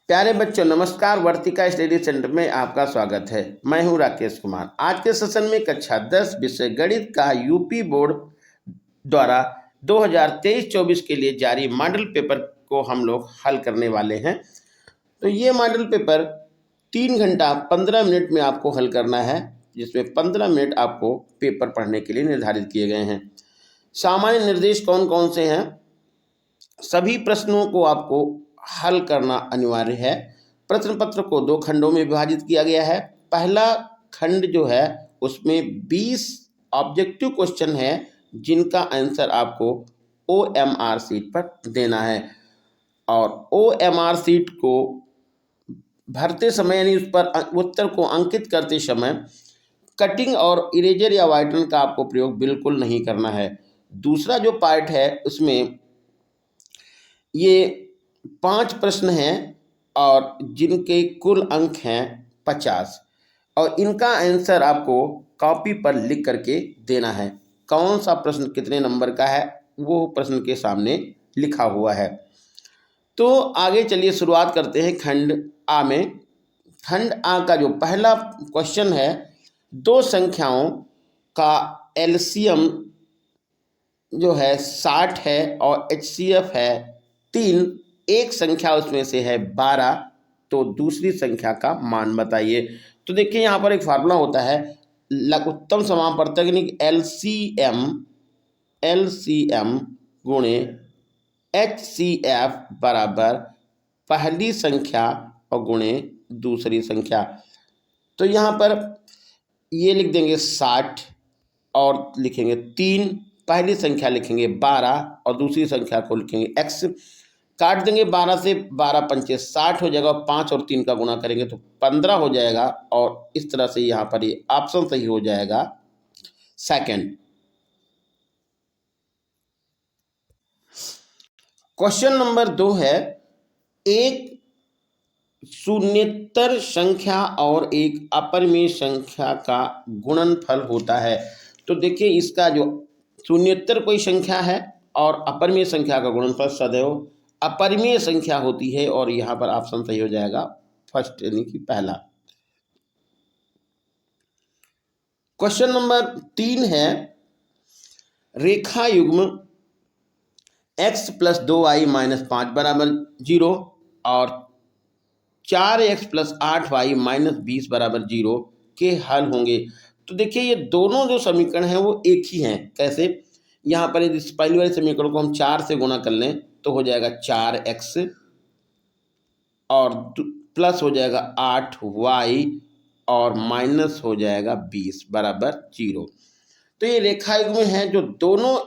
प्यारे बच्चों नमस्कार। वर्तिका स्टडी सेंटर में आपका स्वागत है। मैं हूं राकेश कुमार। आज के सेशन में कक्षा 10 विषय गणित का यूपी बोर्ड द्वारा 2023-24 के लिए जारी मॉडल पेपर को हम लोग हल करने वाले हैं। तो ये मॉडल पेपर 3 घंटा 15 मिनट में आपको हल करना है, जिसमें 15 मिनट आपको पेपर पढ़ने के लिए निर्धारित किए गए हैं। सामान्य निर्देश कौन कौन से हैं? सभी प्रश्नों को आपको हल करना अनिवार्य है। प्रश्न पत्र को 2 खंडों में विभाजित किया गया है। पहला खंड जो है उसमें 20 ऑब्जेक्टिव क्वेश्चन है, जिनका आंसर आपको OMR सीट पर देना है। और OMR सीट को भरते समय यानी उस पर उत्तर को अंकित करते समय कटिंग और इरेजर या व्हाइटनर का आपको प्रयोग बिल्कुल नहीं करना है। दूसरा जो पार्ट है उसमें ये 5 प्रश्न हैं और जिनके कुल अंक हैं 50, और इनका आंसर आपको कॉपी पर लिख करके देना है। कौन सा प्रश्न कितने नंबर का है वो प्रश्न के सामने लिखा हुआ है। तो आगे चलिए शुरुआत करते हैं खंड आ में। खंड आ का जो पहला क्वेश्चन है, 2 संख्याओं का एलसीएम जो है 60 है और HCF है 3, एक संख्या उसमें से है 12, तो दूसरी संख्या का मान बताइए। तो देखिए यहाँ पर एक फार्मूला होता है लघुत्तम समापवर्तक यानी LCM गुणे HCF बराबर पहली संख्या और गुणे दूसरी संख्या। तो यहाँ पर ये लिख देंगे 60 और लिखेंगे 3, पहली संख्या लिखेंगे 12 और दूसरी संख्या को लिखेंगे x। काट देंगे 12 से, 12 पंचे 60 हो जाएगा, 5 और 3 का गुणा करेंगे तो 15 हो जाएगा, और इस तरह से यहाँ पर ये ऑप्शन सही हो जाएगा सेकंड। क्वेश्चन नंबर 2 है, एक शून्येतर संख्या और एक अपरिमेय संख्या का गुणनफल होता है। तो देखिए इसका जो शून्येतर कोई संख्या है और अपरिमेय संख्या का गुणनफल सदैव अपरिमेय संख्या होती है, और यहाँ पर ऑप्शन सही हो जाएगा फर्स्ट यानी कि पहला। क्वेश्चन नंबर 3 है, रेखा युग्म x + 2y - 5 बराबर 0 और 4x + 8y - 20 बराबर 0 के हल होंगे। तो देखिए ये दोनों जो समीकरण हैं वो एक ही हैं। कैसे? यहाँ पर यदि पहली वाले समीकरण को हम 4 से गुणा कर लें तो हो जाएगा 4x और प्लस हो जाएगा 8y और माइनस हो जाएगा 20 बराबर 0। तो ये रेखा युग्म हैं जो दोनों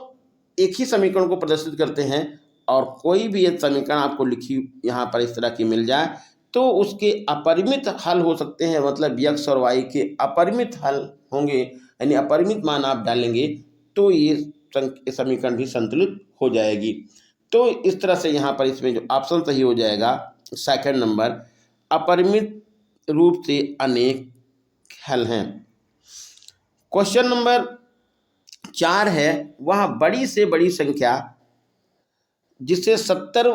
एक ही समीकरण को प्रदर्शित करते हैं, और कोई भी एक समीकरण आपको लिखी यहाँ पर इस तरह की मिल जाए तो उसके अपरिमित हल हो सकते हैं, मतलब x और y के अपरिमित हल होंगे, यानी अपरिमित मान आप डालेंगे तो ये समीकरण भी संतुलित हो जाएगी। तो इस तरह से यहाँ पर इसमें जो ऑप्शन सही हो जाएगा सेकंड नंबर, अपरिमित रूप से अनेक हल हैं। क्वेश्चन नंबर 4 है, वह बड़ी से बड़ी संख्या जिसे 70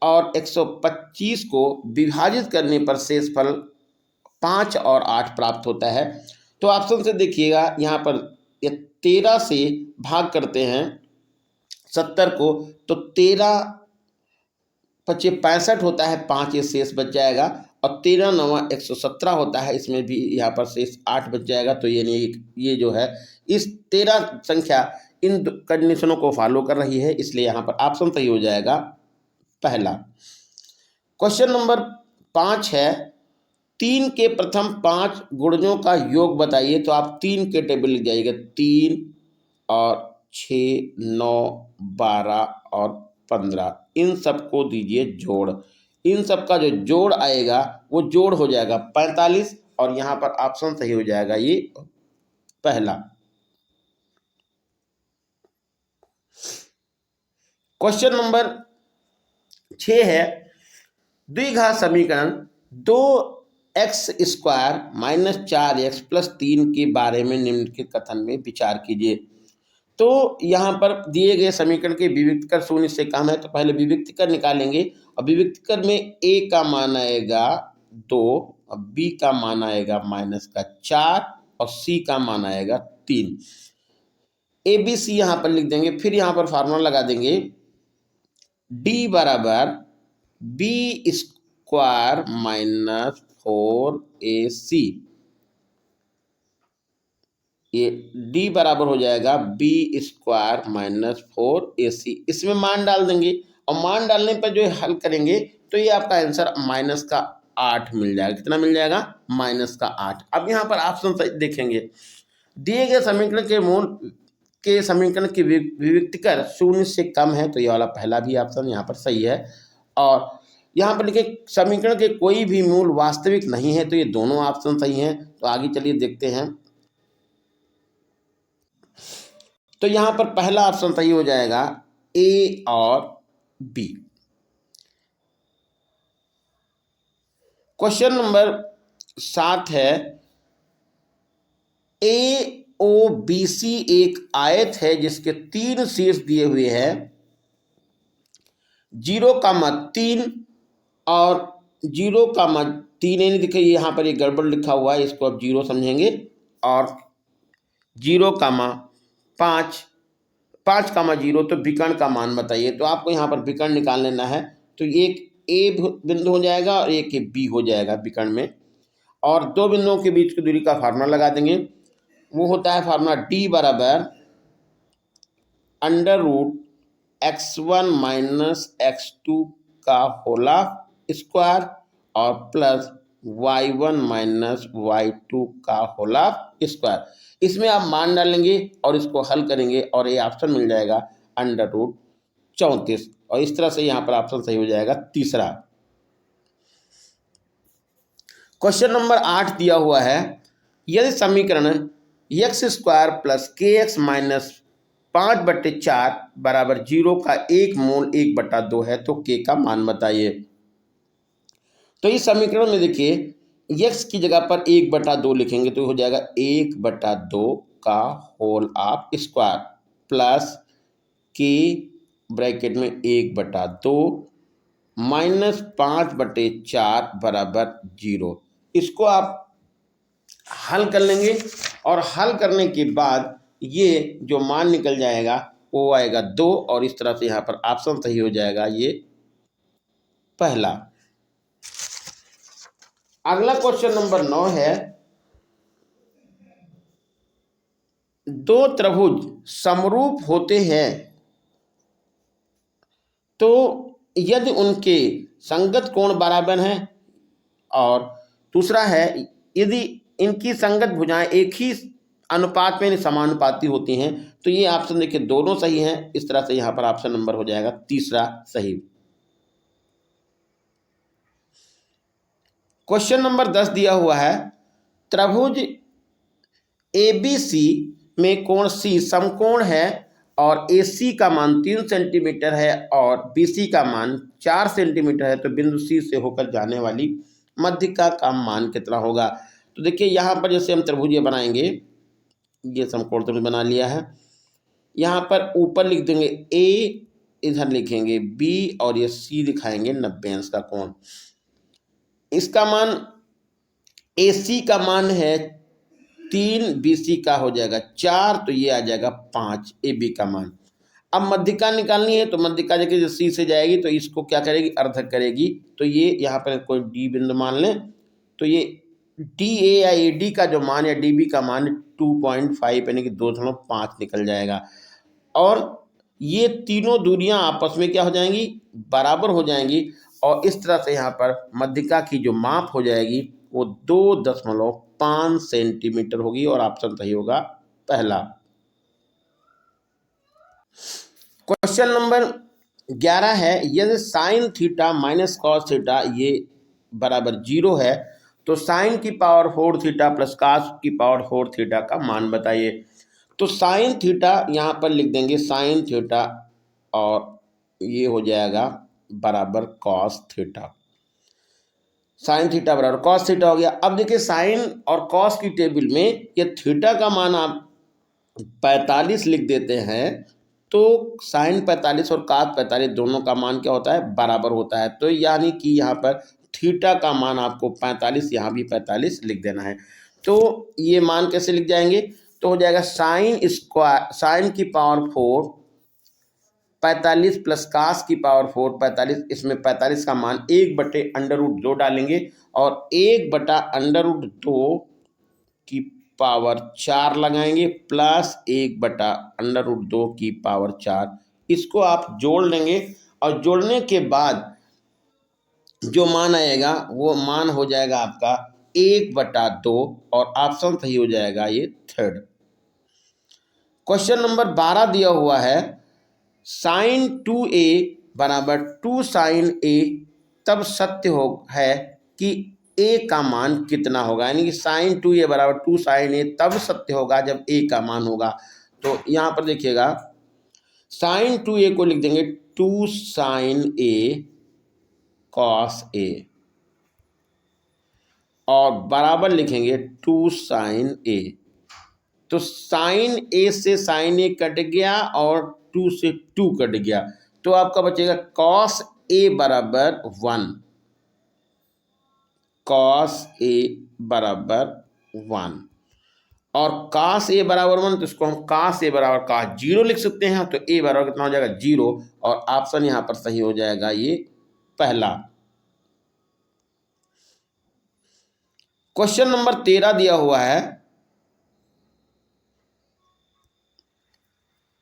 और 125 को विभाजित करने पर शेषफल 5 और 8 प्राप्त होता है। तो ऑप्शन से देखिएगा यहाँ पर 13 से भाग करते हैं 70 को, तो 13 पच्चीस 65 होता है, 5 ये शेष बच जाएगा, और 13 9 117 होता है, इसमें भी यहाँ पर शेष 8 बच जाएगा। तो ये जो है इस 13 संख्या इन कंडीशनों को फॉलो कर रही है, इसलिए यहाँ पर ऑप्शन सही हो जाएगा पहला। क्वेश्चन नंबर 5 है, 3 के प्रथम 5 गुणजों का योग बताइए। तो आप 3 के टेबल लिख जाइएगा, 3 और 6 9 12 और 15, इन सबको दीजिए जोड़। इन सब का जो जोड़ आएगा वो जोड़ हो जाएगा 45, और यहाँ पर ऑप्शन सही हो जाएगा ये पहला। क्वेश्चन नंबर 6 है, द्विघात समीकरण 2x² - 4x + 3 के बारे में निम्नलिखित कथन में विचार कीजिए। तो यहाँ पर दिए गए समीकरण के विविक्तकर 0 से कम है, तो पहले विविक्तकर निकालेंगे अभिव्यक्तिकर में ए का मान आएगा 2, अब बी का मान आएगा -4 और सी का मान आएगा 3। ए बी सी यहाँ पर लिख देंगे, फिर यहाँ पर फार्मूला लगा देंगे डी बराबर बी स्क्वायर -4AC। ये डी बराबर हो जाएगा बी स्क्वायर -4AC। इसमें मान डाल देंगे और मान डालने पर जो हल करेंगे तो ये आपका आंसर -8 मिल जाएगा। कितना मिल जाएगा? -8। अब यहाँ पर ऑप्शन देखेंगे, दिए गए समीकरण के मूल के समीकरण की विविक्तिकर 0 से कम है, तो ये वाला पहला भी ऑप्शन यहाँ पर सही है। और यहाँ पर लिखे समीकरण के कोई भी मूल वास्तविक नहीं है, तो ये दोनों ऑप्शन सही हैं। तो आगे चलिए देखते हैं। तो यहाँ पर पहला ऑप्शन सही हो जाएगा, ए और बी। क्वेश्चन नंबर 7 है, AOBC एक आयत है जिसके 3 शीर्ष दिए हुए हैं, 0,3 और 0,3 नहीं दिखे, यहाँ पर एक गड़बड़ लिखा हुआ है, इसको अब 0 समझेंगे। और 0,5, 5,0 तो विकर्ण का मान बताइए। तो आपको यहाँ पर विकर्ण निकाल लेना है। तो एक ए बिंदु हो जाएगा और एक बी हो जाएगा विकर्ण में, और दो बिंदुओं के बीच की दूरी का फार्मूला लगा देंगे। वो होता है फार्मूला डी बराबर √x1 - x2 का होला स्क्वायर और प्लस y1 - y2 का होला स्क्वायर। इसमें आप मान डालेंगे और इसको हल करेंगे और ये ऑप्शन मिल जाएगा √34। और इस तरह से यहाँ पर ऑप्शन सही हो जाएगा तीसरा। क्वेश्चन नंबर 8 दिया हुआ है, यदि समीकरण x² + kx - 5/4 बराबर 0 का एक मूल 1/2 है, तो k का मान बताइए। तो इस समीकरण में देखिए x की जगह पर 1/2 लिखेंगे तो हो जाएगा 1/2 का whole of square plus k bracket में 1/2 -5/4 बराबर 0। इसको आप हल कर लेंगे और हल करने के बाद ये जो मान निकल जाएगा वो आएगा 2, और इस तरह से यहाँ पर ऑप्शन सही हो जाएगा ये पहला। अगला क्वेश्चन नंबर 9 है, दो त्रिभुज समरूप होते हैं तो यदि उनके संगत कोण बराबर हैं, और दूसरा है यदि इनकी संगत भुजाएं एक ही अनुपात में समानुपाती होती हैं, तो ये ऑप्शन देखिए दोनों सही हैं। इस तरह से यहाँ पर ऑप्शन नंबर हो जाएगा तीसरा सही। क्वेश्चन नंबर 10 दिया हुआ है, त्रिभुज ABC में कोण C समकोण है और AC का मान 3 सेंटीमीटर है और BC का मान 4 सेंटीमीटर है, तो बिंदु C से होकर जाने वाली मध्यिका का मान कितना होगा। तो देखिए यहाँ पर जैसे हम त्रिभुज बनाएंगे, ये समकोण त्रिभुज बना लिया है। यहाँ पर ऊपर लिख देंगे A, इधर लिखेंगे B और ये C दिखाएंगे 90 अंश का कोण। इसका मान AC का मान है 3, BC का हो जाएगा 4, तो ये आ जाएगा 5 AB का मान। अब मध्यिका निकालनी है, तो मध्यिका जगह C से जाएगी तो इसको क्या करेगी, अर्धक करेगी। तो ये यहाँ पर कोई D बिंदु मान लें, तो ये DA या AD का जो मान या DB का मान 2.5 यानी कि 2.5 निकल जाएगा। और ये तीनों दूरियां आपस में क्या हो जाएंगी, बराबर हो जाएंगी, और इस तरह से यहाँ पर मध्यिका की जो माप हो जाएगी वो 2.5 सेंटीमीटर होगी, और ऑप्शन सही होगा पहला। क्वेश्चन नंबर 11 है, यदि sine theta minus cos theta ये बराबर 0 है, तो साइन की पावर 4 थीटा प्लस कॉस की पावर 4 थीटा का मान बताइए। तो साइन थीटा यहाँ पर लिख देंगे साइन थीटा, और ये हो जाएगा बराबर कॉस थीटा। साइन थीटा बराबर कॉस थीटा हो गया। अब देखिए साइन और कॉस की टेबल में ये थीटा का मान आप 45 लिख देते हैं, तो साइन 45 और कास 45 दोनों का मान क्या होता है, बराबर होता है। तो यानी कि यहाँ पर थीटा का मान आपको 45, यहाँ भी 45 लिख देना है। तो ये मान कैसे लिख जाएंगे, तो हो जाएगा साइन स्क्वायर, साइन की पावर 4 45 प्लस कास की पावर 4 45, इसमें 45 का मान 1/√2 डालेंगे और 1/√2 की पावर 4 लगाएंगे प्लस 1/√2 की पावर 4। इसको आप जोड़ लेंगे और जोड़ने के बाद जो मान आएगा वो मान हो जाएगा आपका 1/2 और ऑप्शन सही हो जाएगा ये थर्ड। क्वेश्चन नंबर 12 दिया हुआ है साइन 2a बराबर 2 साइन a, तब सत्य हो है कि a का मान कितना होगा, यानी कि साइन 2a बराबर 2 साइन a तब सत्य होगा जब a का मान होगा। तो यहाँ पर देखिएगा साइन 2a को लिख देंगे 2 साइन a कॉस a और बराबर लिखेंगे 2 साइन a। तो साइन a से साइन a कट गया और 2 से 2 कट गया, तो आपका बचेगा कॉस a बराबर 1, कॉस a बराबर 1 और कास a बराबर 1, तो इसको हम कास a बराबर कास 0 लिख सकते हैं। तो a बराबर कितना हो जाएगा 0 और ऑप्शन यहाँ पर सही हो जाएगा ये पहला। क्वेश्चन नंबर 13 दिया हुआ है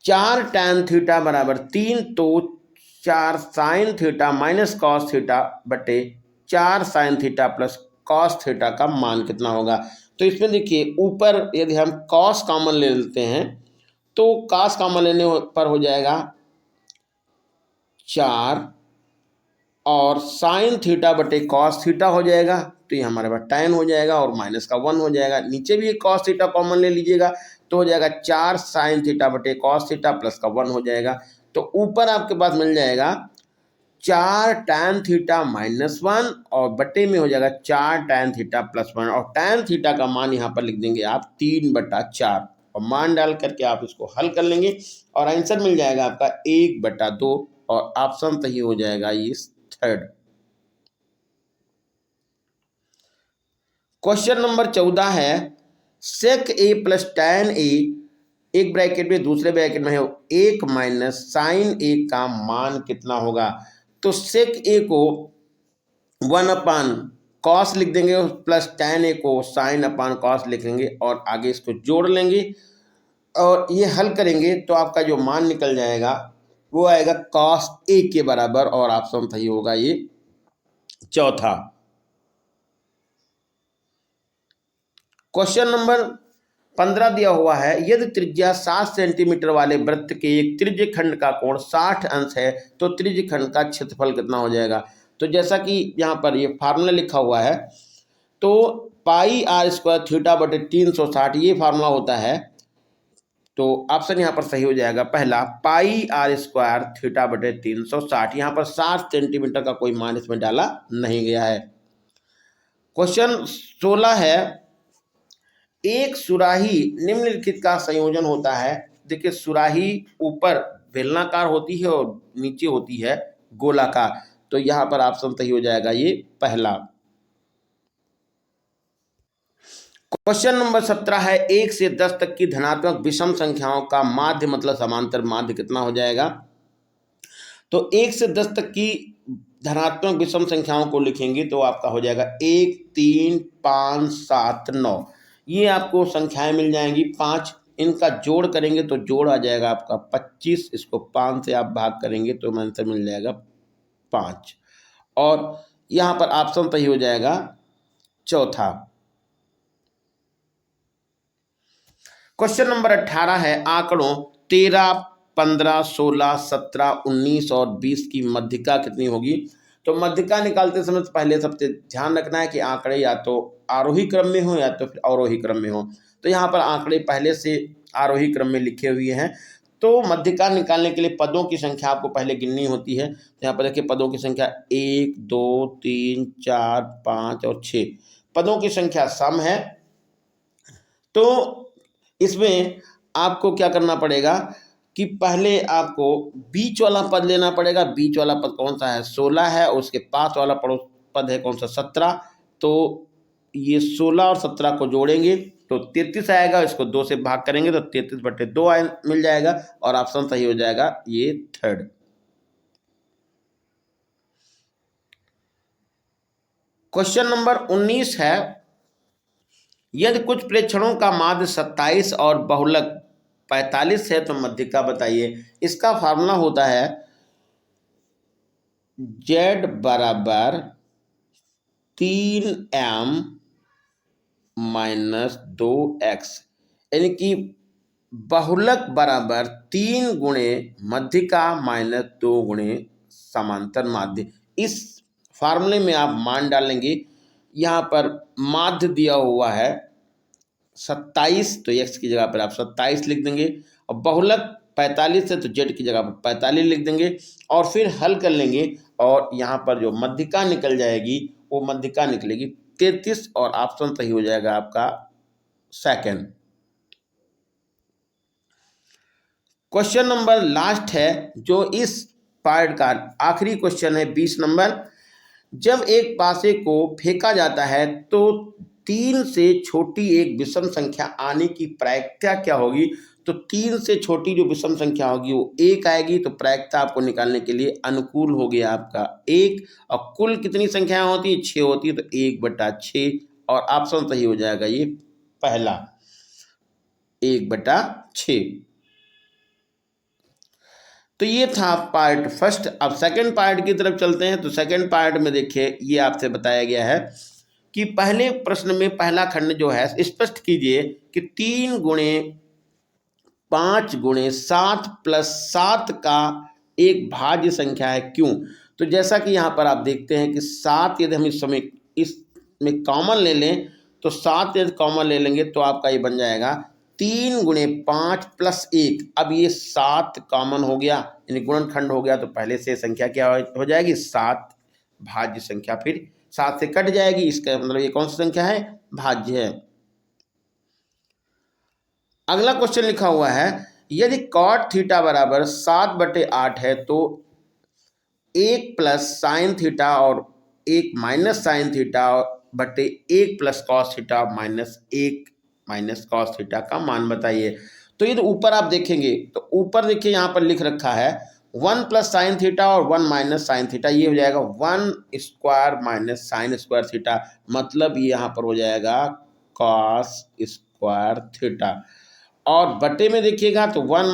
4 tan थीटा बराबर 3, तो 4 sine theta minus cos theta बटे 4 sine theta plus cos theta का मान कितना होगा। तो इसमें देखिए ऊपर यदि हम कॉस कॉमन ले लेते हैं तो कॉस कॉमन लेने पर हो जाएगा 4 और साइन थीटा बटे कॉस थीटा हो जाएगा, तो ये हमारे पास tan हो जाएगा और माइनस का 1 हो जाएगा। नीचे भी एक कॉस थीटा कॉमन ले लीजिएगा तो हो जाएगा 4 साइन थीटा बटे कॉस थीटा प्लस का 1 हो जाएगा। तो ऊपर आपके पास मिल जाएगा 4 tan थीटा माइनस 1 और बटे में हो जाएगा 4 tan थीटा प्लस 1 और tan थीटा का मान यहाँ पर लिख देंगे आप 3/4 और मान डाल करके आप इसको हल कर लेंगे और आंसर मिल जाएगा आपका 1/2 और ऑप्शन सही हो जाएगा ये थर्ड। क्वेश्चन नंबर 14 है सेक a प्लस tan a, एक ब्रैकेट में दूसरे ब्रैकेट में है 1 माइनस साइन a का मान कितना होगा। तो सेक a को 1 कॉस लिख देंगे प्लस tan a को साइन कॉस लिखेंगे और आगे इसको जोड़ लेंगे और ये हल करेंगे तो आपका जो मान निकल जाएगा वो आएगा कॉस a के बराबर और ऑप्शन सही होगा ये चौथा। क्वेश्चन नंबर 15 दिया हुआ है यदि त्रिज्या 7 सेंटीमीटर वाले वृत्त के एक त्रिज्य खंड का कोण 60 अंश है तो त्रिज्य खंड का क्षेत्रफल कितना हो जाएगा। तो जैसा कि यहाँ पर ये फार्मूला लिखा हुआ है तो पाई r स्क्वायर थीटा बटे 360 ये फार्मूला होता है। तो ऑप्शन यहाँ पर सही हो जाएगा पहला पाई r स्क्वायर थीटा बटे 360। यहाँ पर 60 सेंटीमीटर का कोई मान इसमें डाला नहीं गया है। क्वेश्चन 16 है एक सुराही निम्नलिखित का संयोजन होता है। देखिए सुराही ऊपर बेलनाकार होती है और नीचे होती है गोलाकार, तो यहाँ पर ऑप्शन सही हो जाएगा ये पहला। क्वेश्चन नंबर 17 है 1 से 10 तक की धनात्मक विषम संख्याओं का माध्य मतलब समांतर माध्य कितना हो जाएगा। तो 1 से 10 तक की धनात्मक विषम संख्याओं को लिखेंगे तो आपका हो जाएगा 1 3 5 7 9, ये आपको संख्याएं मिल जाएंगी 5, इनका जोड़ करेंगे तो जोड़ आ जाएगा आपका 25, इसको 5 से आप भाग करेंगे तो आंसर मिल जाएगा 5 और यहाँ पर ऑप्शन सही हो जाएगा चौथा। क्वेश्चन नंबर 18 है आंकड़ों 13 15 16 17 19 और 20 की मध्यिका कितनी होगी। तो मध्यिका निकालते समय पहले सबसे ध्यान रखना है कि आंकड़े या तो आरोही क्रम में हो या तो फिर अवरोही क्रम में हो। तो यहाँ पर आंकड़े पहले से आरोही क्रम में लिखे हुए हैं। तो मध्यिका निकालने के लिए पदों की संख्या आपको पहले गिननी होती है। तो यहाँ पर देखिए पदों की संख्या 1 2 3 4 5 और 6 पदों की संख्या सम है। तो इसमें आपको क्या करना पड़ेगा कि पहले आपको बीच वाला पद लेना पड़ेगा। बीच वाला पद कौन सा है? 16 है। और उसके पास वाला पड़ोस पद है कौन सा? 17। तो ये 16 और 17 को जोड़ेंगे तो 33 आएगा। इसको 2 से भाग करेंगे तो 33/2 मिल जाएगा और ऑप्शन सही हो जाएगा ये थर्ड। क्वेश्चन नंबर 19 है, यदि कुछ प्रेक्षणों का माध्य 27 और बहुलक 45 है तो मध्यिका बताइए। इसका फार्मूला होता है z बराबर 3m माइनस 2x, यानी कि बहुलक बराबर 3 गुणे मध्यिका माइनस 2 गुणे समांतर माध्य। इस फार्मूले में आप मान डालेंगे। यहाँ पर माध्य दिया हुआ है 27, तो x की जगह पर आप 27 लिख देंगे। और बहुलक 45 है तो z की जगह पर 45 लिख देंगे और फिर हल कर लेंगे। और यहाँ पर जो मध्यिका निकल जाएगी वो मध्यिका निकलेगी 33 और ऑप्शन सही हो जाएगा आपका सेकंड। क्वेश्चन नंबर लास्ट है जो इस पार्ट का आखिरी क्वेश्चन है, 20 नंबर। जब एक पासे को फेंका जाता है तो 3 से छोटी एक विषम संख्या आने की प्रायिकता क्या होगी? तो 3 से छोटी जो विषम संख्या होगी वो 1 आएगी। तो प्रायिकता आपको निकालने के लिए अनुकूल हो गया आपका 1। और कुल कितनी संख्याएं होती है? 6 होती है, तो 1/6 और ऑप्शन सही हो जाएगा ये पहला 1/6। तो ये था पार्ट फर्स्ट। अब सेकंड पार्ट की तरफ चलते हैं। तो सेकंड पार्ट में देखिए ये आपसे बताया गया है कि पहले प्रश्न में पहला खंड जो है स्पष्ट कीजिए कि 3 गुणे 5 गुणे 7 प्लस 7 का एक भाज्य संख्या है, क्यों? तो जैसा कि यहाँ पर आप देखते हैं कि 7 यदि हम इस समय इसमें कॉमन ले लें तो 7 यदि कॉमन ले लेंगे तो आपका ये बन जाएगा 3 गुणे 5 प्लस 1। अब ये 7 कॉमन हो गया यानी गुणनखंड हो गया, तो पहले से संख्या क्या हो जाएगी? 7 भाज्य संख्या, फिर 7 से कट जाएगी। इसका मतलब ये कौन सी संख्या है? भाज्य है। अगला क्वेश्चन लिखा हुआ है, यदि कॉट थीटा बराबर 7/8 है तो 1 प्लस साइन थीटा और 1 माइनस साइन थीटा बटे 1 plus cos theta minus 1 minus cos theta का मान बताइए। तो ये तो ऊपर आप देखेंगे तो ऊपर देखिए यहाँ पर लिख रखा है 1 प्लस साइन थीटा और 1 माइनस साइन थीटा, ये हो जाएगा 1 square minus sine square theta, मतलब ये यहाँ पर हो जाएगा कॉस स्क्वायर थीटा। और बटे में देखिएगा तो 1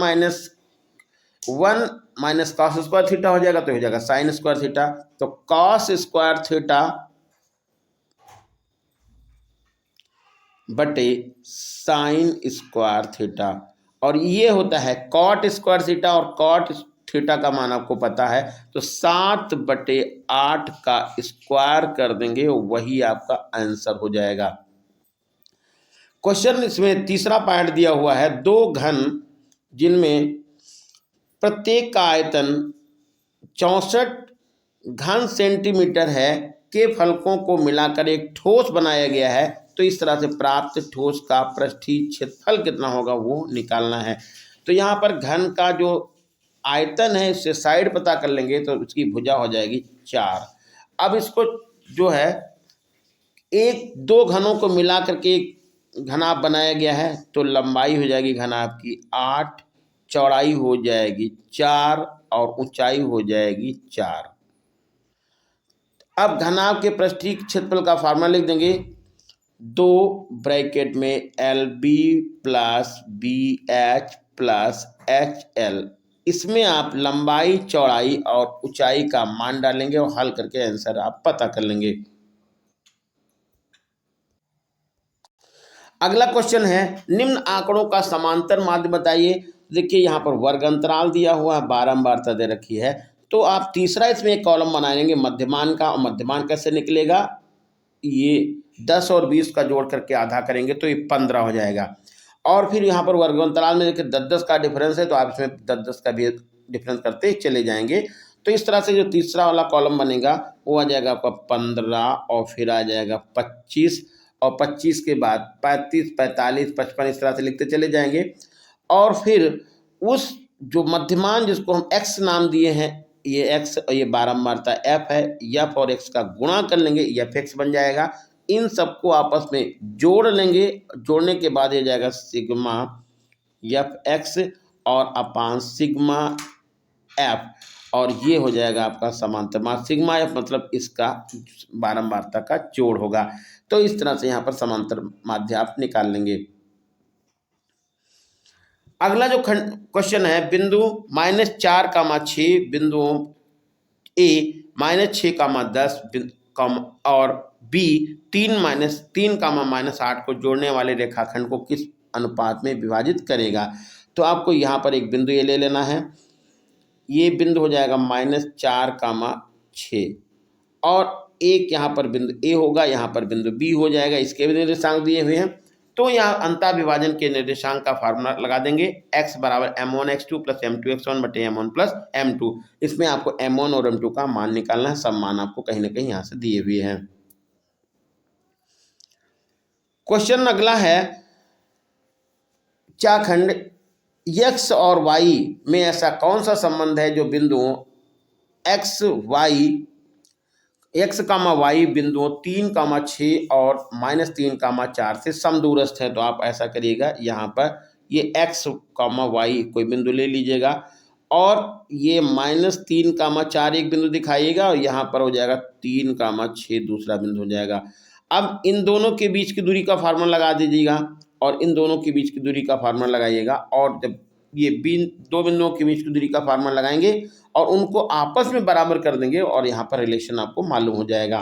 माइनस कॉस स्क्वायर थीटा हो जाएगा, तो हो जाएगा साइन स्क्वायर थीटा। तो कॉस स्क्वायर थीटा बटे साइन स्क्वायर थीटा, और ये होता है कॉट स्क्वायर थीटा, और कॉट थीटा का मान आपको पता है, तो 7/8 का स्क्वायर कर देंगे, वही आपका आंसर हो जाएगा। क्वेश्चन इसमें तीसरा पार्ट दिया हुआ है, दो घन जिनमें प्रत्येक का आयतन 64 घन सेंटीमीटर है के फलकों को मिलाकर एक ठोस बनाया गया है, तो इस तरह से प्राप्त ठोस का पृष्ठीय क्षेत्रफल कितना होगा वो निकालना है। तो यहाँ पर घन का जो आयतन है इससे साइड पता कर लेंगे तो उसकी भुजा हो जाएगी 4। अब इसको जो है एक दो घनों को मिला करके एक घनाभ बनाया गया है, तो लंबाई हो जाएगी घनाभ की 8, चौड़ाई हो जाएगी 4 और ऊंचाई हो जाएगी 4। अब घनाभ के पृष्ठीय क्षेत्रफल का फार्मूला लिख देंगे, 2 ब्रैकेट में LB plus BH plus HL। इसमें आप लंबाई, चौड़ाई और ऊंचाई का मान डालेंगे और हल करके आंसर आप पता कर लेंगे। अगला क्वेश्चन है, निम्न आंकड़ों का समांतर माध्य बताइए। देखिए यहाँ पर वर्ग अंतराल दिया हुआ है, बारंबारता दे रखी है, तो आप तीसरा इसमें एक कॉलम बनाएंगे मध्यमान का। और मध्यमान कैसे निकलेगा? ये 10 और 20 का जोड़ करके आधा करेंगे तो ये 15 हो जाएगा। और फिर यहाँ पर वर्ग अंतराल में देखिए 10-10 का डिफरेंस है, तो आप इसमें 10-10 का भी डिफरेंस करते ही चले जाएंगे। तो इस तरह से जो तीसरा वाला कॉलम बनेगा वो आ जाएगा आपका 15 और फिर आ जाएगा 25 और 25 के बाद 35, 45, 55 इस तरह से लिखते चले जाएंगे। और फिर उस जो मध्यमान जिसको हम x नाम दिए हैं, ये x और ये बारंबारता f है, f और x का गुणा कर लेंगे, fx बन जाएगा। इन सबको आपस में जोड़ लेंगे, जोड़ने के बाद ये जाएगा सिग्मा fx और अपान सिग्मा f, और ये हो जाएगा आपका समांतर माध्य। सिग्मा f मतलब इसका बारंबारता का जोड़ होगा। तो इस तरह से यहाँ पर समांतर माध्य आप निकाल लेंगे। अगला जो क्वेश्चन है, बिंदु -4,6 बिंदुओं ए -6,10 और बी 3-3, को जोड़ने वाले रेखाखंड को किस अनुपात में विभाजित करेगा। तो आपको यहाँ पर एक बिंदु ए ले लेना है। ये बिंदु हो जाएगा -4,6 और एक यहाँ पर बिंदु ए होगा, यहाँ पर बिंदु बी हो जाएगा। इसके भी निर्देशांक दिए हुए हैं। तो यहाँ अंतर विभाजन के निर्देशांक का फार्मूला लगा देंगे, x बराबर m1x2 प्लस m2x1 बटे m1 प्लस m2। इसमें आपको m1 और m2 का मान निकालना है। सब मान आपको कहीं ना कहीं यहाँ से दिए हुए हैं। क्वेश्चन अगला है, चाखंड x और y में ऐसा कौन सा संबंध है जो बिंदुओं x y बिंदुओं 3,6 और -3,4 से समदूरस्थ है। तो आप ऐसा करिएगा, यहाँ पर ये x, y कोई बिंदु ले लीजिएगा और ये -3,4 एक बिंदु दिखाइएगा और यहाँ पर हो जाएगा 3,6 दूसरा बिंदु हो जाएगा। अब इन दोनों के बीच की दूरी का फार्मूला लगा दीजिएगा और इन दोनों के बीच की दूरी का फार्मूला लगाइएगा, और जब ये दो बिंदुओं के बीच की दूरी का फार्मूला लगाएंगे और उनको आपस में बराबर कर देंगे और यहाँ पर रिलेशन आपको मालूम हो जाएगा।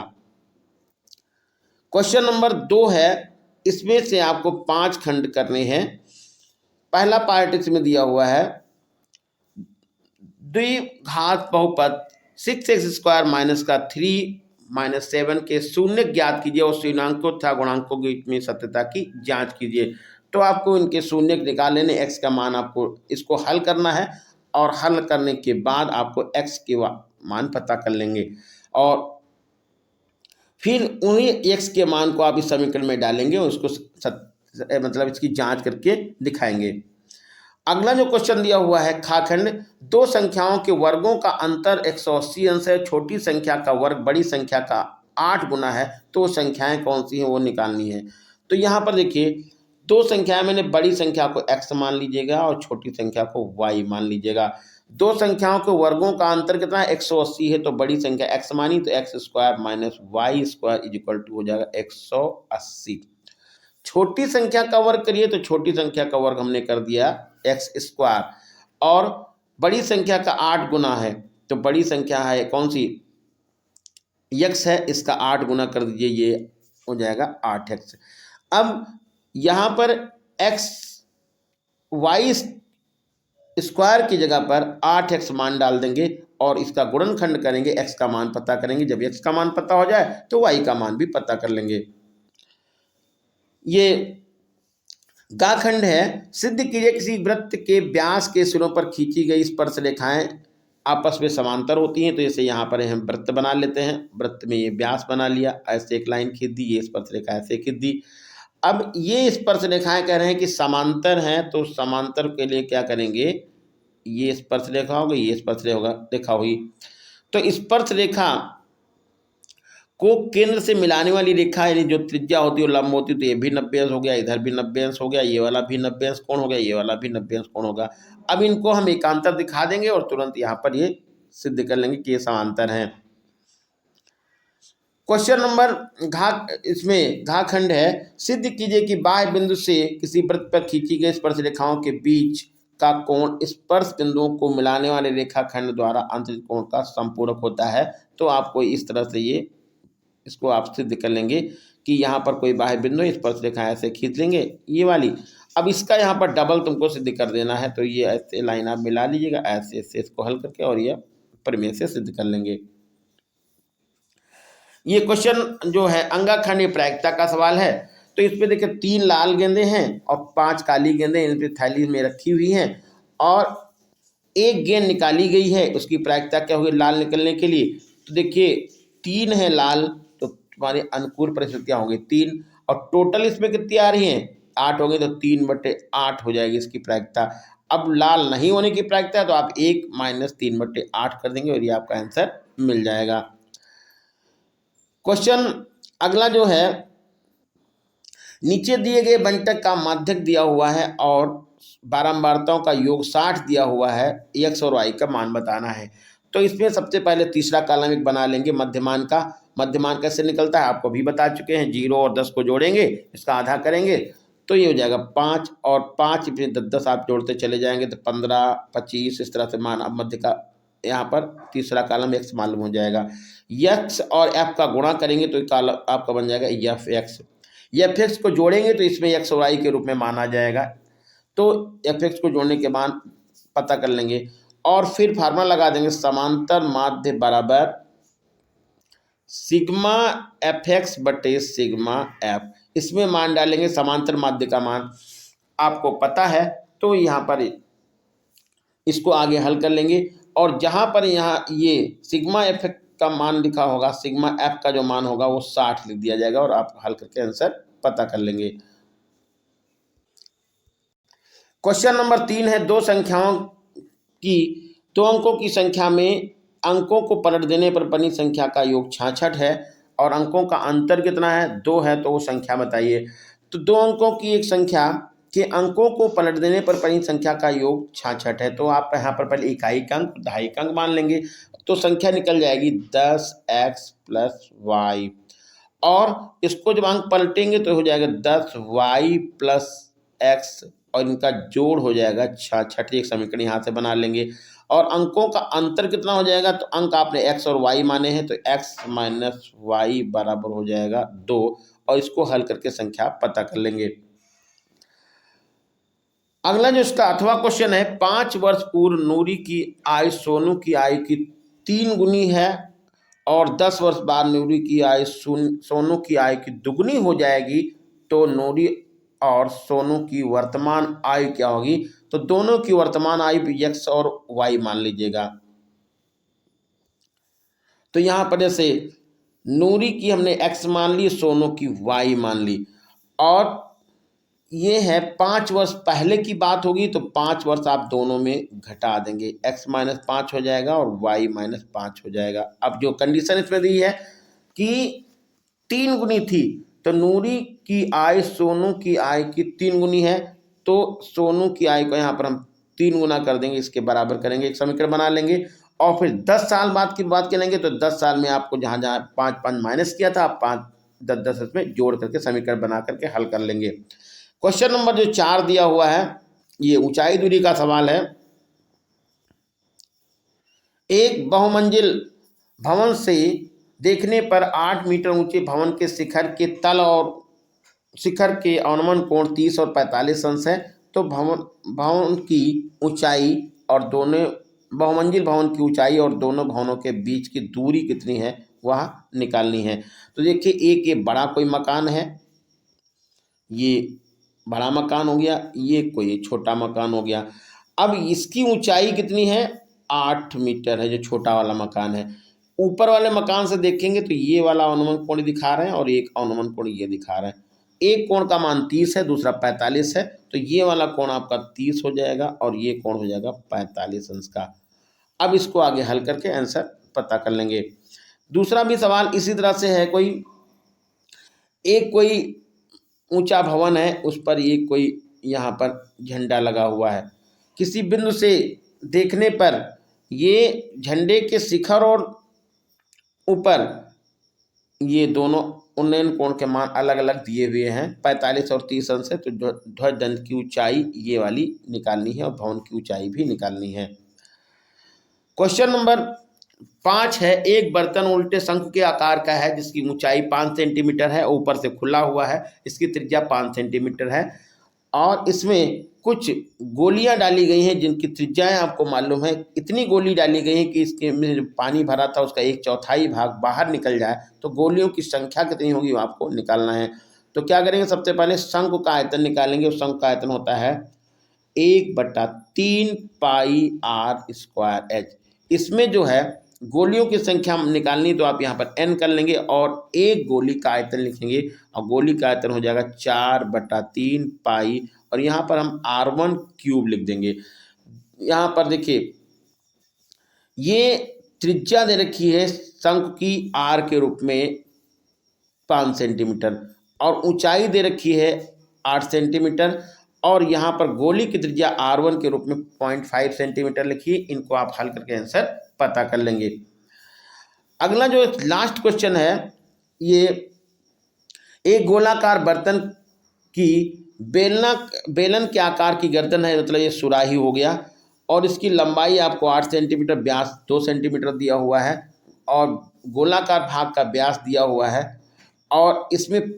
क्वेश्चन नंबर 2 है, इसमें से आपको 5 खंड करने हैं। पहला पार्ट इसमें दिया हुआ है, द्विघात बहुपद 6x² - 3 - 7 के शून्य ज्ञात कीजिए और शून्याङ्कों तथा गुणांकों के बीच में सत्यता की जांच कीजिए। तो आपको इनके शून्य निकाल लेने, x का मान आपको इसको हल करना है और हल करने के बाद आपको x के मान पता कर लेंगे और फिर उन्हीं x के मान को आप इस समीकरण में डालेंगे और उसको मतलब इसकी जांच करके दिखाएंगे। अगला जो क्वेश्चन दिया हुआ है, खाखंड दो संख्याओं के वर्गों का अंतर 180 अंश है, छोटी संख्या का वर्ग बड़ी संख्या का 8 गुना है, तो संख्याएं कौन सी हैं वो निकालनी है। तो यहाँ पर देखिए, दो संख्याएं, मैंने बड़ी संख्या को x मान लीजिएगा और छोटी संख्या को y मान लीजिएगा। दो संख्याओं के वर्गों का अंतर कितना है, 180 है, तो बड़ी संख्या x मानी तो x² - y² हो जाएगा 180। छोटी संख्या का वर्ग करिए तो छोटी संख्या का वर्ग हमने कर दिया x² और बड़ी संख्या का 8 गुना है, तो बड़ी संख्या है कौन सी, x है, इसका 8 गुना कर दीजिए, ये हो जाएगा 8x। अब यहाँ पर y² की जगह पर 8x मान डाल देंगे और इसका गुणनखंड करेंगे, x का मान पता करेंगे। जब x का मान पता हो जाए तो y का मान भी पता कर लेंगे। ये गाखंड है, सिद्ध कीजिए किसी वृत्त के व्यास के सिरों पर खींची गई स्पर्श रेखाएं आपस में समांतर होती हैं। तो जैसे यहाँ पर हम वृत्त बना लेते हैं, वृत्त में ये व्यास बना लिया, ऐसे एक लाइन खींच दी, ये स्पर्श रेखा ऐसे खींच दी। अब ये स्पर्श रेखाएं कह रहे हैं कि समांतर हैं, तो समांतर के लिए क्या करेंगे, ये स्पर्श रेखा होगी, ये स्पर्श रेखा होगी। तो स्पर्श रेखा को केंद्र से मिलाने वाली रेखा यानी जो त्रिज्या होती है वो लंब होती है, तो ये भी 90 अंश हो गया, इधर भी 90 अंश हो गया, ये वाला भी 90 अंश कोण हो गया, ये वाला भी 90 अंश कोण होगा। अब इनको हम एकांतर दिखा देंगे और तुरंत यहाँ पर ये सिद्ध कर लेंगे कि ये समांतर हैं। क्वेश्चन नंबर इसमें घाखंड है, सिद्ध कीजिए कि बाह्य बिंदु से किसी वृत्त पर खींची गई स्पर्श रेखाओं के बीच का कोण स्पर्श बिंदुओं को मिलाने वाले रेखाखंड द्वारा आंतरिक कोण का संपूरक होता है। तो आपको इस तरह से ये इसको आप सिद्ध कर लेंगे कि यहाँ पर कोई बाह्य बिंदु, स्पर्श रेखा ऐसे खींच लेंगे ये वाली। अब इसका यहाँ पर डबल तुमको सिद्ध कर देना है, तो ये ऐसे लाइन आप मिला लीजिएगा ऐसे ऐसे इसको हल करके और ये प्रमेय से सिद्ध कर लेंगे। ये क्वेश्चन जो है अंगाखंड प्रायिकता का सवाल है। तो इसमें देखिए 3 लाल गेंदें हैं और 5 काली गेंदें इन पे थैली में रखी हुई हैं और एक गेंद निकाली गई है, उसकी प्रायिकता क्या होगी लाल निकलने के लिए। तो देखिए 3 है लाल, तो तुम्हारी अनुकूल परिस्थितियाँ होंगी 3, और टोटल इसमें कितनी आ रही हैं 8 हो गई, तो 3/8 हो जाएगी इसकी प्रायिकता। अब लाल नहीं होने की प्रायिकता है, तो आप 1 माइनस 3/8 कर देंगे और ये आपका आंसर मिल जाएगा। क्वेश्चन अगला जो है, नीचे दिए गए बंटक का माध्यक दिया हुआ है और बारंबारताओं का योग 60 दिया हुआ है, x और y का मान बताना है। तो इसमें सबसे पहले तीसरा कॉलम एक बना लेंगे मध्यमान का। मध्यमान कैसे निकलता है आपको भी बता चुके हैं, 0 और 10 को जोड़ेंगे, इसका आधा करेंगे तो ये हो जाएगा 5 और 5 फिर 10 आप जोड़ते चले जाएंगे तो 15, 25 इस तरह से मान अब मध्य का यहाँ पर तीसरा कॉलम x मालूम हो जाएगा। x और f का गुणा करेंगे तो कॉलम आपका बन जाएगा fx। fx को जोड़ेंगे तो इसमें x और y के रूप में माना जाएगा, तो fx को जोड़ने के बाद पता कर लेंगे और फिर फार्मूला लगा देंगे, समांतर माध्य बराबर सिग्मा fx बटे सिग्मा f। इसमें मान डालेंगे, समांतर माध्य का मान आपको पता है तो यहाँ पर इसको आगे हल कर लेंगे और जहाँ पर यहाँ ये सिग्मा एफ का मान लिखा होगा, सिग्मा एफ का जो मान होगा वो 60 लिख दिया जाएगा और आप हल करके आंसर पता कर लेंगे। क्वेश्चन नंबर 3 है, दो संख्याओं की दो अंकों की संख्या में अंकों को पलट देने पर बनी संख्या का योग 66 है और अंकों का अंतर कितना है, 2 है, तो वो संख्या बताइए। तो दो अंकों की एक संख्या के अंकों को पलट देने पर बनी संख्या का योग 66 है, तो आप यहाँ पर पहले इकाई का अंक दहाई का अंक मान लेंगे तो संख्या निकल जाएगी 10x + y और इसको जब अंक पलटेंगे तो हो जाएगा 10y + x और इनका जोड़ हो जाएगा 66। एक समीकरण यहाँ से बना लेंगे और अंकों का अंतर कितना हो जाएगा, तो अंक आपने x और y माने हैं तो x - y बराबर हो जाएगा 2 और इसको हल करके संख्या पता कर लेंगे। अगला जो इसका 8वां क्वेश्चन है, 5 वर्ष पूर्व नूरी की आयु सोनू की आयु की 3 गुनी है और 10 वर्ष बाद नूरी की आयु सोनू की आयु की दुगुनी हो जाएगी, तो नूरी और सोनू की वर्तमान आयु क्या होगी। तो दोनों की वर्तमान आयु x और y मान लीजिएगा। तो यहाँ पर जैसे नूरी की हमने x मान ली, सोनू की y मान ली और ये है 5 वर्ष पहले की बात होगी तो 5 वर्ष आप दोनों में घटा देंगे, x - 5 हो जाएगा और y - 5 हो जाएगा। अब जो कंडीशन इसमें दी है कि 3 गुनी थी, तो नूरी की आय सोनू की आय की 3 गुनी है, तो सोनू की आय को यहाँ पर हम 3 गुना कर देंगे, इसके बराबर करेंगे, एक समीकरण बना लेंगे और फिर 10 साल बाद की बात करेंगे तो 10 साल में आपको जहाँ जहाँ 5 माइनस किया था आप 5 10 इसमें जोड़ करके समीकरण बना करके हल कर लेंगे। क्वेश्चन नंबर जो 4 दिया हुआ है, ये ऊंचाई दूरी का सवाल है। एक बहुमंजिल भवन से देखने पर 8 मीटर ऊंचे भवन के शिखर के तल और शिखर के अवनमन कोण 30 और 45 अंश है, तो भवन की ऊंचाई और दोनों बहुमंजिल भवन की ऊंचाई और दोनों भवनों के बीच की दूरी कितनी है वह निकालनी है। तो देखिए, एक ये बड़ा कोई मकान है, ये बड़ा मकान हो गया, ये कोई छोटा मकान हो गया। अब इसकी ऊंचाई कितनी है, 8 मीटर है जो छोटा वाला मकान है। ऊपर वाले मकान से देखेंगे तो ये वाला अवनमन कोण दिखा रहे हैं और एक अवनमन कोण ये दिखा रहे हैं। एक कोण का मान 30 है, दूसरा 45 है, तो ये वाला कोण आपका 30 हो जाएगा और ये कोण हो जाएगा 45 अंश का। अब इसको आगे हल करके आंसर पता कर लेंगे। दूसरा भी सवाल इसी तरह से है, कोई ऊंचा भवन है, उस पर एक कोई यहाँ पर झंडा लगा हुआ है। किसी बिंदु से देखने पर ये झंडे के शिखर और ऊपर ये दोनों उन्नयन कोण के मान अलग अलग दिए हुए हैं, 45 और 30 अंश है, तो ध्वज दंड की ऊंचाई ये वाली निकालनी है और भवन की ऊंचाई भी निकालनी है। क्वेश्चन नंबर 5 है, एक बर्तन उल्टे शंकु के आकार का है जिसकी ऊंचाई 5 सेंटीमीटर है, ऊपर से खुला हुआ है, इसकी त्रिज्या 5 सेंटीमीटर है और इसमें कुछ गोलियां डाली गई हैं जिनकी त्रिज्याएं आपको मालूम है। इतनी गोली डाली गई है कि इसके में जो पानी भरा था उसका 1/4 भाग बाहर निकल जाए, तो गोलियों की संख्या कितनी होगी वो आपको निकालना है। तो क्या करेंगे, सबसे पहले शंकु का आयतन निकालेंगे और शंकु का आयतन होता है 1/3 πr² h। इसमें जो है गोलियों की संख्या निकालनी तो आप यहाँ पर n कर लेंगे और एक गोली का आयतन लिखेंगे और गोली का आयतन हो जाएगा 4/3 पाई और यहाँ पर हम r1 क्यूब लिख देंगे। यहाँ पर देखिए ये त्रिज्या दे रखी है शंकु की r के रूप में 5 सेंटीमीटर और ऊंचाई दे रखी है 8 सेंटीमीटर और यहाँ पर गोली की त्रिज्या r1 के रूप में 0.5 सेंटीमीटर लिखिए। इनको आप हल करके आंसर पता कर लेंगे। अगला जो लास्ट क्वेश्चन है, ये एक गोलाकार बर्तन की बेलन के आकार की गर्दन है, मतलब ये सुराही हो गया और इसकी लंबाई आपको 8 सेंटीमीटर, व्यास 2 सेंटीमीटर दिया हुआ है और गोलाकार भाग का व्यास दिया हुआ है और इसमें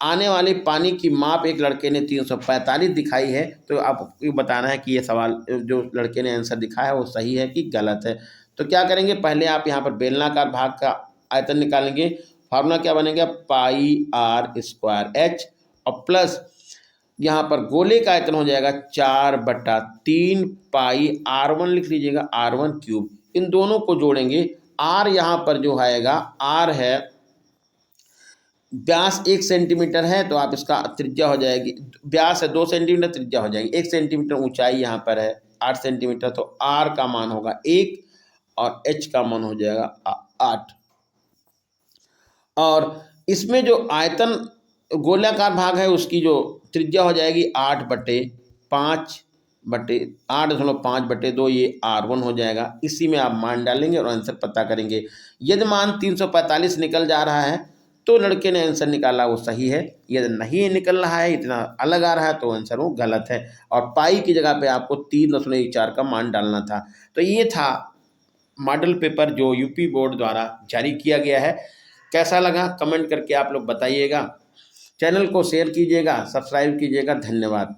आने वाले पानी की माप एक लड़के ने 345 दिखाई है। तो आपको बताना है कि ये सवाल जो लड़के ने आंसर दिखाया है वो सही है कि गलत है। तो क्या करेंगे, पहले आप यहाँ पर बेलनाकार भाग का आयतन निकालेंगे। फार्मूला क्या बनेगा, πr² और प्लस यहाँ पर गोले का आयतन हो जाएगा 4/3 पाई r1 लिख लीजिएगा, r1 क्यूब। इन दोनों को जोड़ेंगे। r यहाँ पर जो आएगा, r है व्यास 1 सेंटीमीटर है तो आप इसका त्रिज्या हो जाएगी, व्यास है 2 सेंटीमीटर, त्रिज्या हो जाएगी 1 सेंटीमीटर। ऊंचाई यहाँ पर है 8 सेंटीमीटर तो r का मान होगा 1 और h का मान हो जाएगा 8। और इसमें जो आयतन गोलाकार भाग है उसकी जो त्रिज्या हो जाएगी 8/5/2, ये r1 हो जाएगा। इसी में आप मान डालेंगे और आंसर पता करेंगे। यदि मान 345 निकल जा रहा है तो लड़के ने आंसर निकाला वो सही है, यदि नहीं निकल रहा है, इतना अलग आ रहा है तो आंसर वो गलत है। और पाई की जगह पे आपको 3.14 का मान डालना था। तो ये था मॉडल पेपर जो यूपी बोर्ड द्वारा जारी किया गया है। कैसा लगा कमेंट करके आप लोग बताइएगा। चैनल को शेयर कीजिएगा, सब्सक्राइब कीजिएगा। धन्यवाद।